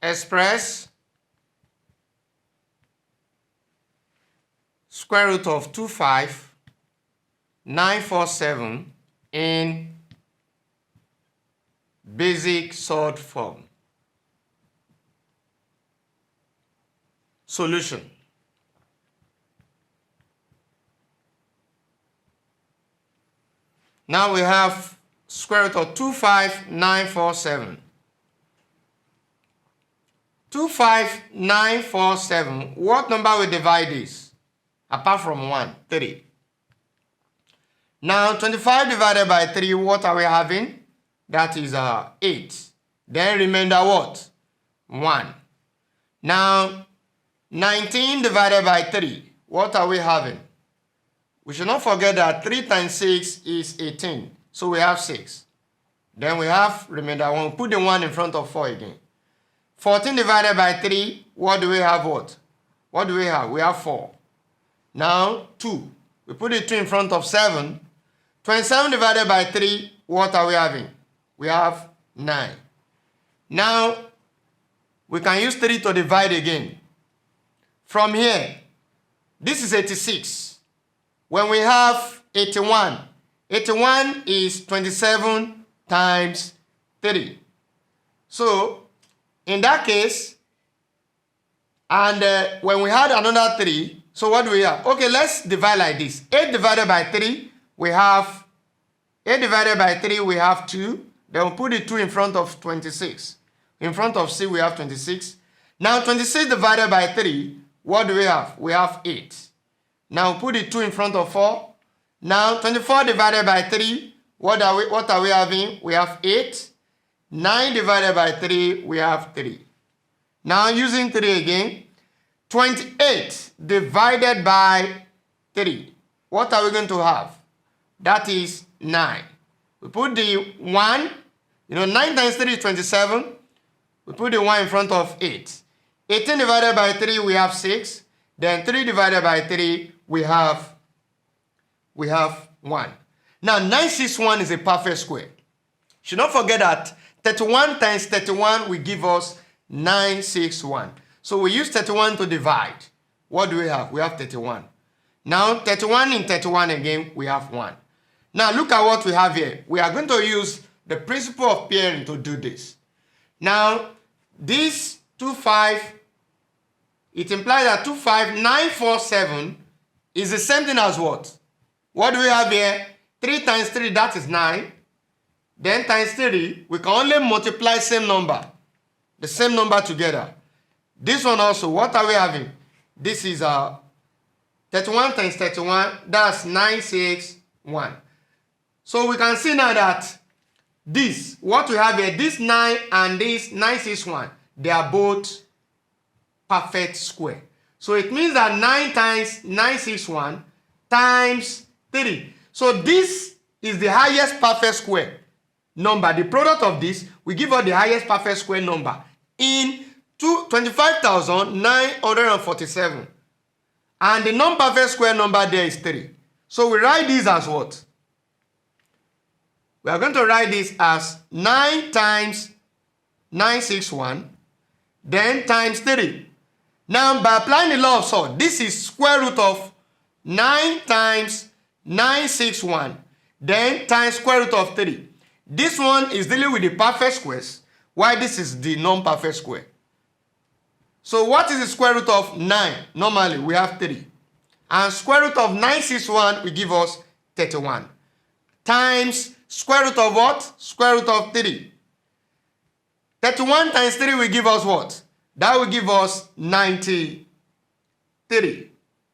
express square root of 25947 in basic surd form. Solution. Now we have square root of 25947. 25947, what number will divide this? Apart from 1, 3. Now 25 divided by 3, what are we having? That is 8. Then remainder what? 1. Now 19 divided by 3, what are we having? We should not forget that 3 times 6 is 18. So we have 6. Then we have remainder 1. Put the 1 in front of 4 again. 14 divided by 3, what do we have what? What do we have? We have 4. Now 2. We put the 2 in front of 7. 27 divided by 3, what are we having? We have 9. Now we can use 3 to divide again. From here, this is 86. When we have 81, 81 is 27 times 3. So, in that case, and when we had another 3, so what do we have? Okay, let's divide like this. 8 divided by 3, we have 8 divided by 3, we have 2. Then we'll put the 2 in front of 26. In front of C, we have 26. Now, 26 divided by 3, what do we have? We have 8. Now, put the 2 in front of 4. Now, 24 divided by 3, what are we having? We have 8. 9 divided by 3, we have 3. Now, using 3 again, 28 divided by 3, what are we going to have? That is 9. We put the 1, 9 times 3 is 27. We put the 1 in front of 8. 18 divided by 3, we have 6. Then 3 divided by 3, we have 1. Now, 961 is a perfect square. Should not forget that 31 times 31 will give us 961. So we use 31 to divide. What do we have? We have 31. Now, 31 in 31 again, we have 1. Now, look at what we have here. We are going to use the principle of pairing to do this. Now, this 25, it implies that 25947 is the same thing as what? What do we have here? 3 times 3, that is 9. Then times 3, we can only multiply same number. The same number together. This one also, what are we having? This is 31 times 31, that's 961. So we can see now that this, what we have here, this 9 and this 961, they are both perfect square. So it means that 9 times 961 times 3. So this is the highest perfect square number. The product of this will give us the highest perfect square number in 25,947. And the non-perfect square number there is 3. So we write this as what? We are going to write this as 9 times 961, then times 3. Now, by applying the law of surds, this is square root of 9 times 961, then times square root of 3. This one is dealing with the perfect squares, while this is the non-perfect square. So what is the square root of 9? Normally, we have 3. And square root of 961 will give us 31. Times square root of what? Square root of 3. 31 times 3 will give us what? That will give us 93.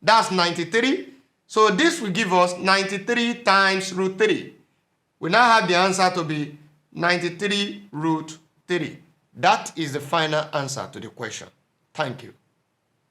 That's 93. So this will give us 93 times root 3. We now have the answer to be 93 root 3. That is the final answer to the question. Thank you.